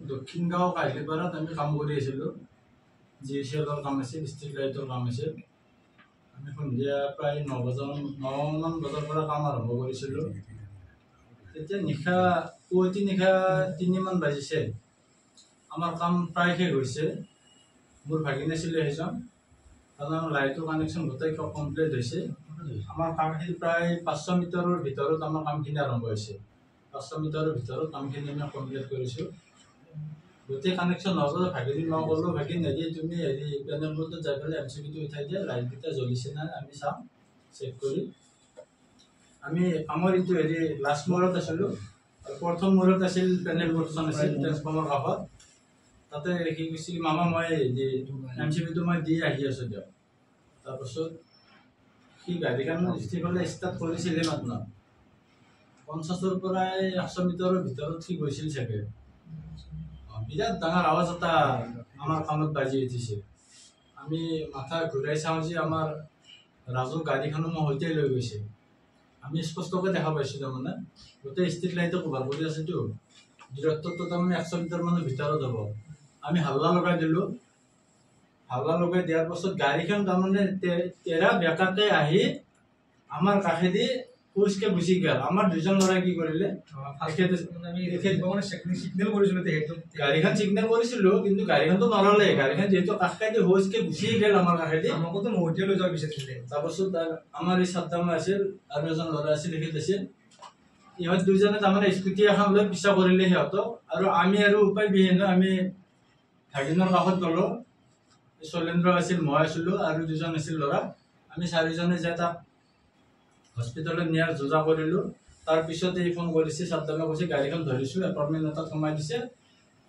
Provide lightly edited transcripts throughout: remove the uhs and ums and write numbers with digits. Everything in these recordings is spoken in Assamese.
দক্ষিণ গাঁও কাহিলীপাৰাত আমি কাম কৰি আছিলোঁ। GCL-ৰ কাম আছিল, ষ্ট্ৰীট লাইটৰ কাম আছিল। আমি সন্ধিয়া প্ৰায় 9মান বজাৰ পৰা কাম আৰম্ভ কৰিছিলোঁ। তেতিয়া নিশা নিশা 3মান বাজিছে। আমাৰ কাম প্ৰায় শেষ হৈছে। মোৰ ভাগিন আছিলে সেইজন, কাৰণ লাইটৰ কানেকশ্যন গোটেই কমপ্লিট হৈছে। আমাৰ কামখিনি প্ৰায় 500 মিটাৰৰ ভিতৰত আমাৰ কামখিনি আৰম্ভ হৈছে। 500 মিটাৰৰ ভিতৰত কামখিনি আমি কমপ্লিট কৰিছোঁ। গোটেই কানেকশ্যন নহ'লে ভাগিনী মই ক'লোঁ, ভাগিন তুমি পেনেল বোৰ্ডত যাই পেলাই MCBটো উঠাই দিয়া, লাইটকেইটা জ্বলিছে নাই আমি চাম, চেক কৰি। আমি আমাৰ এইটো লাষ্ট মূৰত আছিলোঁ। প্ৰথম মূৰত আছিল পেনেল বোৰ্ডখন আছিল ট্ৰেন্সফৰ্মাৰ কাষত। তাতে কি কৈছিল, মামা মই MCBটো মই দি আহি আছোঁ দিয়ক। তাৰপাছত সি গাড়ীখন যিফালে ষ্টাৰ্ট কৰিছিলে মাত্ৰ 50ৰ পৰা 100 মিটাৰৰ ভিতৰত সি গৈছিল চাগে। বিৰাট ডাঙৰ আৱাজ এটা আমাৰ কাণত বাজি উঠিছে। আমি মাথা ঘূৰাই চাওঁ যে আমাৰ ৰাজু গাড়ীখনো সৈতে লৈ গৈছে। আমি স্পষ্টকৈ দেখা পাইছোঁ, তাৰমানে গোটেই ষ্ট্ৰীট লাইটে কভাৰ কৰি আছেতো। দূৰত্বটো তাৰমানে 100 মিটাৰমানৰ ভিতৰত হ'ব। আমি হাল্লা লগাই দিলোঁ। হাল্লা লগাই দিয়াৰ পাছত গাড়ীখন তাৰমানে তেৰা বেকাকে আহি আমাৰ কাষেদি খোজকে গুচি গ'ল। আমাৰ দুজন ল'ৰাই কি কৰিলে, গাড়ীখন চিগনেল কৰিছিলোঁ, কিন্তু গাড়ীখনতো নৰলে। গাড়ীখন যিহেতু কাষেদি খোজকে গুচি গ'ল আমাৰ কাষেদি, আমাকতো মহতিয়াই লৈ যাব বিচাৰিছিলে। তাৰপাছত আমাৰ এই চাদ্দামা আছিল আৰু এজন ল'ৰা আছিল, লিখিত আছিল। ইহঁত দুজনে তাৰমানে স্কুটি এখন লৈ পিছা কৰিলে সিহঁতক, আৰু আমি আৰু উপায় বিহীন আমি ভাগিনৰ কাষত গ'লোঁ। শৈলেন্দ্ৰ আছিল, মই আছিলোঁ আৰু দুজন আছিল ল'ৰা। আমি চাৰিজনে যাই তাক হস্পিটেলত নিয়াৰ যোজা কৰিলোঁ। তাৰপিছতে ফোন কৰিছে চাদ্দামে, কৈছে গাড়ীখন ধৰিছোঁ, এপাৰ্টমেণ্ট এটাত সোমাই দিছে।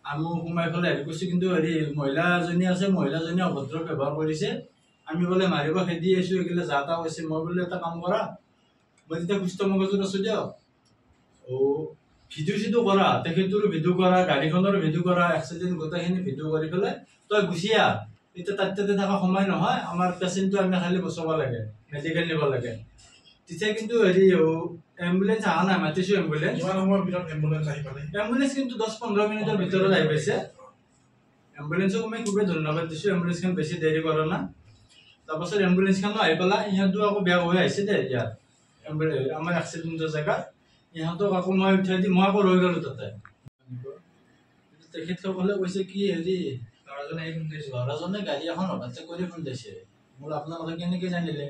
আমি সোমাই পেলাই কৈছোঁ, কিন্তু মহিলা এজনী আছে, মহিলাজনীয়ে অভদ্ৰ ব্যৱহাৰ কৰিছে। আমি বোলে মাৰিব খেদি আছোঁ, এইগিলা যা তা কৈছে। মই বোলে এটা কাম কৰা, মই তেতিয়া সুস্থ মগজুত আছোঁ দিয়ক, ভিডিঅ' চিডিঅ' কৰা, তেখেতৰো ভিডিঅ' কৰা, গাড়ীখনৰো ভিডিঅ' কৰা, এক্সিডেণ্ট গোটেইখিনি ভিডিঅ' কৰি পেলাই তই গুচি আহ। এতিয়া তাতে থকা সময় নহয়, আমাৰ পেচেণ্টটো আমি খালি বচাব লাগে, মেডিকেল নিব লাগে। তেতিয়া কিন্তু এম্বুলেঞ্চ অহা নাই, মাতিছোঁ এম্বুলেঞ্চ। এম্বুলেঞ্চ কিন্তু 10-15 মিনিটৰ ভিতৰত আহি পাইছে। এম্বুলেঞ্চক মই খুবেই ধন্যবাদ দিছোঁ, এম্বুলেঞ্চখন বেছি দেৰি কৰা নাই। তাৰপাছত এম্বুলেঞ্চখনো আহি পেলাই ইহঁতো আকৌ বেয়া হৈ আহিছে দে ইয়াত আমাৰ এক্সিডেণ্টৰ জেগাত। ইহঁতক আকৌ মই উঠাই দি মই আকৌ ৰৈ গ'লোঁ তাতে। তেখেতসকলে কৈছে কি ল'ৰাজনে গাড়ী এখন অভাৰটেক কৰি খুন্দাইছে। মোৰ আপোনালোকে কেনেকৈ জানিলে?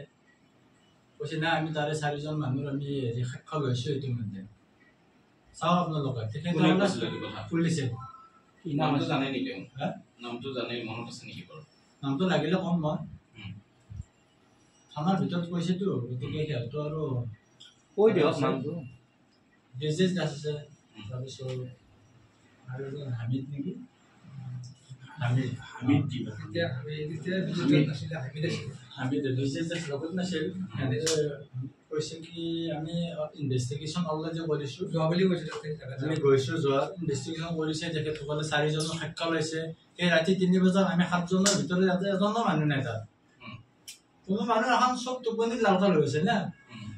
কৈছে নাই, আমি তাৰে 4জন মানুহ আমি সাক্ষ্য লৈছোঁ ইতিমধ্যে। চাওক আপোনালোকে, পুলিচে নামটো জানে নেকি? নামটো জানে, মনত আছে নেকি বাৰু? নামটো লাগিলে কম মই, থানাৰ ভিতৰত কৈছেতো, গতিকে সিহঁতো আৰু কৈ দিয়ক নামটো। ব্ৰিজেশ দাস আছে, তাৰপিছত আৰু হামিদ নেকি, হামিদ ব্ৰিজেশ দাস লগত নাছিল। কৈছে কি আমি ইনভেষ্টিগেশ্যন অলৰেডি কৰিছোঁ, যোৱা বুলি কৈছে। আমি গৈছোঁ, যোৱা ইনভেষ্টিগেশ্যন কৰিছে তেখেতসকলে। 4জনৰ সাক্ষ্য লৈছে। সেই ৰাতি 3 বজাত আমি 7জনৰ ভিতৰত ইয়াতে এজনো মানুহ নাই তাত। কোনো মানুহ এখন চব টোপনিত লালকাল হৈছে না।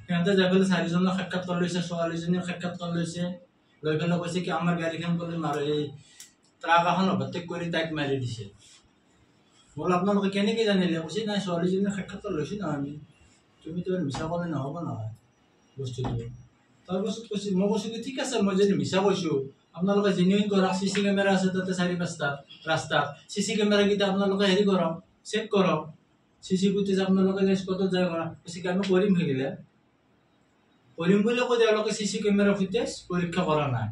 সিহঁতে যাই পেলাই 4জনৰ সাক্ষাৎকাৰ লৈছে, ছোৱালীজনীৰ সাক্ষাৎকাৰ লৈছে। লৈ পেলাই কৈছে কি আমাৰ গাড়ীখন বোলে ট্ৰাক এখন অভাৰটেক কৰি তাইক মাৰি দিছে। বোলে আপোনালোকে কেনেকৈ জানিলে? কৈছে নাই, ছোৱালীজনীৰ সাক্ষাৎকাৰ লৈছোঁ নহয় আমি। তুমিতো মিছা ক'লে নহ'ব নহয় বস্তুটো। তাৰপাছত কৈছে, মই কৈছোঁ কি ঠিক আছে, মই যদি মিছা কৈছোঁ আপোনালোকে জেনুইন কৰক। CC কেমেৰা আছে তাতে 4-5টা ৰাস্তাত। CC কেমেৰাকেইটা আপোনালোকে কৰক, চেক কৰক। CC ফুটেজ আপোনালোকে স্পটত যাই কৰা। কৈছে কি আমি কৰিম, সেইগিলা কৰিম বুলি কৈ তেওঁলোকে CC কেমেৰা ফুটেজ পৰীক্ষা কৰা নাই,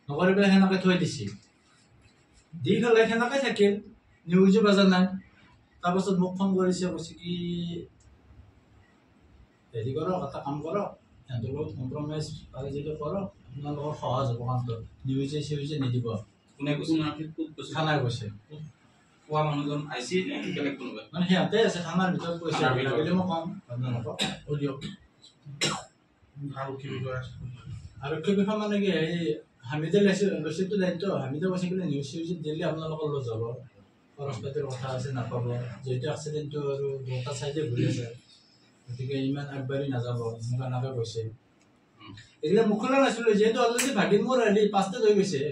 নকৰি পেলাই সেনেকৈ থৈ দিছে। দি পেলাই সেনেকৈ থাকিল, নিউজো বাজা নাই। তাৰপাছত মোক ফোন কৰিছে, কৈছে কি কৰক, এটা কাম কৰক, সিহঁতৰ লগত কম্প্ৰমাইজ পাৰি যদি কৰক, আপোনালোকৰ সহজ হ'ব কামটো। নিউজে চিউজে নিদিব। কোনে কৈছে? থানাই কৈছে। কোৱা মানুহজন আহিছে নে বেলেগ কোনোবা? মানে সিহঁতে আছে থানাৰ ভিতৰত কৈছে। লাগিলে মই কম আপোনালোকক, দিয়ক। আৰক্ষী বিষয় মানে কি, হামিদে লৈছেতো দায়িত্ব। হামিদে কৈছে কি নিউজ চিউজত দিলে আপোনালোকৰ লছ যাব, খৰচ পাতিৰ কথা আছে, নাপাব। যিহেতু এক্সিডেণ্টটো আৰু দুটা চাইডে ঘূৰি আছে, গতিকে ইমান আগবাঢ়ি নাযাব, মোক এনেকৈ কৈছে। এইবিলাক মুখলৈ নাছিলোঁ, যিহেতু অলৰেডি ভাগিন মোৰ 5টাত হৈ গৈছে।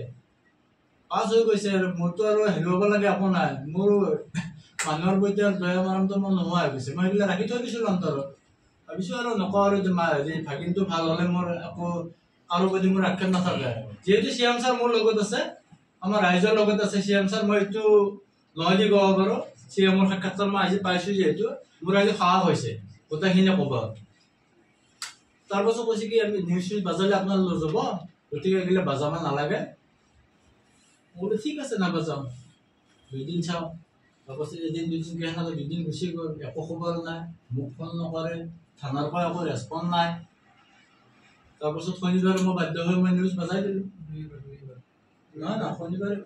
পাছ হৈ গৈছে আৰু মোৰতো আৰু হেৰুৱাব লাগে একো নাই। মোৰ মানুহৰ প্ৰতি দয়া মৰমটো মোৰ নোহোৱা হৈ গৈছে। মই সেইবিলাক ৰাখি থৈ দিছিলোঁ অন্তৰত। ভাবিছোঁ আৰু নকওঁ আৰু হেৰি ভাগিনটো ভাল হ'লে মোৰ একো কাৰো প্ৰতি মোৰ আক্ষেপ নাথাকে। যিহেতু শ্যাম ছাৰ মোৰ লগত আছে, আমাৰ ৰাইজৰ লগত আছে শ্যাম ছাৰ, মই এইটো নহয় দি ক'ব পাৰোঁ। শ্যামৰ সাক্ষাৎকাৰ মই আজি পাইছোঁ যিহেতু মোৰ আজি সাহস হৈছে গোটেইখিনি ক'ব। তাৰপাছত কৈছে কি আমি নিউজ চিউজ বাজালে আপোনাৰ লৈ যাব, গতিকে এইগিলা বাজাব নালাগে। বোলো ঠিক আছে নাবাজাওঁ, 2 দিন চাওঁ। তাৰপাছত এদিন দুদিনকৈ সেনেকৈ 2 দিন গুচি গ'ল, একো খবৰ নাই, মোক ফোন নকৰে, থানাৰ পৰা একো ৰেছপন্স নাই। তাৰপাছত শনিবাৰে মই বাধ্য হৈ মই নিউজ বাজাই দিলোঁ। নহয় নহয়, শনিবাৰে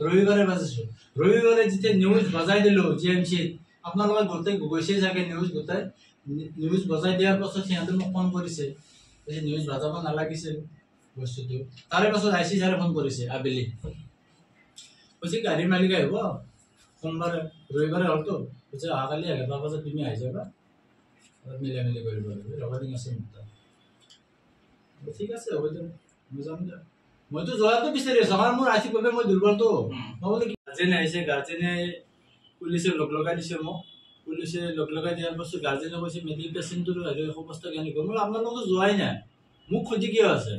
ৰবিবাৰে বাজিছোঁ। ৰবিবাৰে যেতিয়া নিউজ বাজাই দিলোঁ GMCত, আপোনালোকে গোটেই গৈছে চাগে নিউজ গোটেই। নিউজ বজাই দিয়াৰ পাছত সিহঁতে মোক ফোন কৰিছে, কৈছে নিউজ বাজাব নালাগিছিল বস্তুটো। তাৰে পাছত IC ছাৰে ফোন কৰিছে আবেলি, কৈছে গাড়ী মালিক আহিব সোমবাৰে, ৰবিবাৰে হ'লতো, কৈছে অহাকালি 11টা বজাত তুমি আহি যাবা, মিলাই মিলি কৰিব লাগিব, ৰেকৰ্ডিং আছে মোৰ তাত। ঠিক আছে হ'ব দিয়ক, মই যাম দিয়ক। মইতো যোৱাটো বিচাৰি আছোঁ, কাৰণ মোৰ আৰ্থিকভাৱে মই দুৰ্বলতো। মই বোলো গাৰ্জেন আহিছে, গাৰ্জেনে পুলিচে লগ লগাই দিছে মোক। পুলিচে লগ লগাই দিয়াৰ পাছত গাৰ্জেনে কৈছে মেডিকেল পেচেণ্টটোৰ অৱস্থা কেনেকুৱা। মই আপোনালোকে যোৱাই নাই, মোক সুধি কিয় আছে।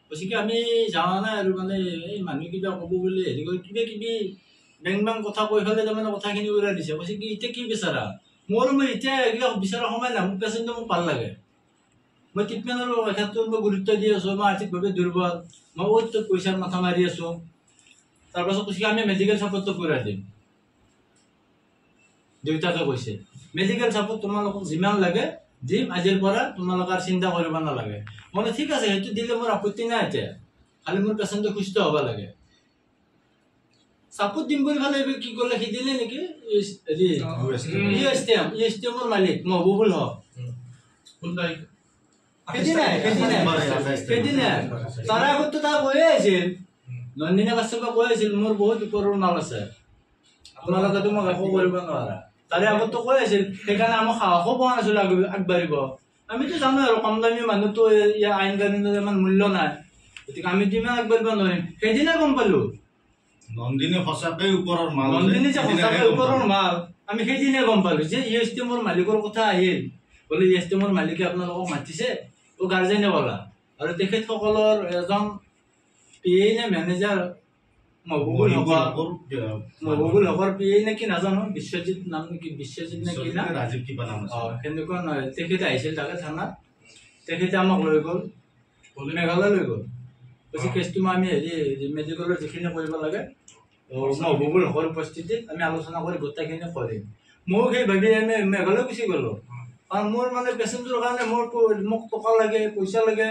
কৈছে কি আমি যোৱা নাই আৰু মানে এই মানুহ কিবা ক'ব বুলি হেৰি কৰি কিবা কিবি বেং বেং কথা কৈ পেলাই তাৰমানে কথাখিনি উৰাই দিছে। কৈছে কি এতিয়া কি বিচাৰা। মই এতিয়া এইবিলাক বিচৰা সময় নাই, মোক পেচেণ্টটো মোক ভাল লাগে। মই ট্ৰিটমেণ্টৰ ক্ষেত্ৰত মই গুৰুত্ব দি আছোঁ, মই আৰ্থিকভাৱে দুৰ্বল, মই অ'ত ত'ত পইচাৰ মাথা মাৰি আছোঁ। তাৰপাছত কৈছে আমি মেডিকেল ছাপোৰ্টটো ঘূৰাই দিম। দেউতাকে কৈছে মেডিকেল ছাপোৰ্ট তোমালোকক যিমান লাগে দিম, আজিৰ পৰা তোমালোকে আৰু চিন্তা কৰিব নালাগে। মই ঠিক আছে, সেইটো দিলে মোৰ আপত্তি নাই, এতিয়া খালি মোৰ পেচেণ্টটো সুস্থ হ'ব লাগে। ছাপোৰ্ট দিম বুলি ভালে কি ক'লে সিদিনে নেকি ইউএছটিএমৰ মালিক মহবুবুল হক, তাৰে আগততো তাৰ কৈয়ে আছিল, নন্দিনী কাশ্যপে কৈ আছিল মোৰ বহুত ওপৰৰ মাল আছে, আপোনালোকেতো মোক একো কৰিব নোৱাৰা। তাৰে আগততো কৈ আছিল, সেইকাৰণে আমাক সাহসো পোৱা নাছিলো আগবাঢ়িব। আমিতো জানো আৰু কম দামী মানুহতো ইয়াৰ আইন কানুনৰ ইমান মূল্য নাই, গতিকে আমিতো ইমান আগবাঢ়িব নোৱাৰিম। সেইদিনা গম পালো নন্দিনী সঁচাকৈ ওপৰৰ মাল, নন্দিনী যে সঁচাকৈ ওপৰৰ মাল, আমি সেইদিনা গম পালো যে ইউএছটিএমৰ মালিকৰ কথা আহিল। বোলে ইউএছটিএমৰ মালিকে আপোনালোকক মাতিছে, গাৰ্জেনে ক'লা, আৰু তেখেতসকলৰ এজন PA নে মেনেজাৰ মহবুবুল হকৰ PA নে কি নাজানো, বিশ্বজিৎ নাম নেকি, বিশ্বজিৎ নে কি নাম, ৰাজীৱ কিবা নাম আছে, সেনেকুৱা নহয়। তেখেতে আহিছিল তাকে থানাত, তেখেতে আমাক লৈ গ'ল, মেঘালয় লৈ গ'ল। কৈছে কেছটো আমি হেৰি মেডিকেলৰ যিখিনি কৰিব লাগে মহবুবুল হকৰ উপস্থিতিত আমি আলোচনা কৰি গোটেইখিনি কৰিম। ময়ো সেই ভাবি আমি মেঘালয় গুচি গ'লো, কাৰণ মোৰ মানে পেচেণ্টটোৰ কাৰণে মোক টকা লাগে, পইচা লাগে,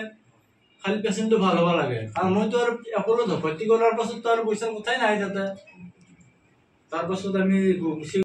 খালি পেচেণ্টটো ভাল হ'ব লাগে। কাৰণ মইতো আৰু এপলত ভৰ্তি কৰাৰ পাছততো আৰু পইচাৰ কথাই নাই তাতে। তাৰপাছত আমি গুচি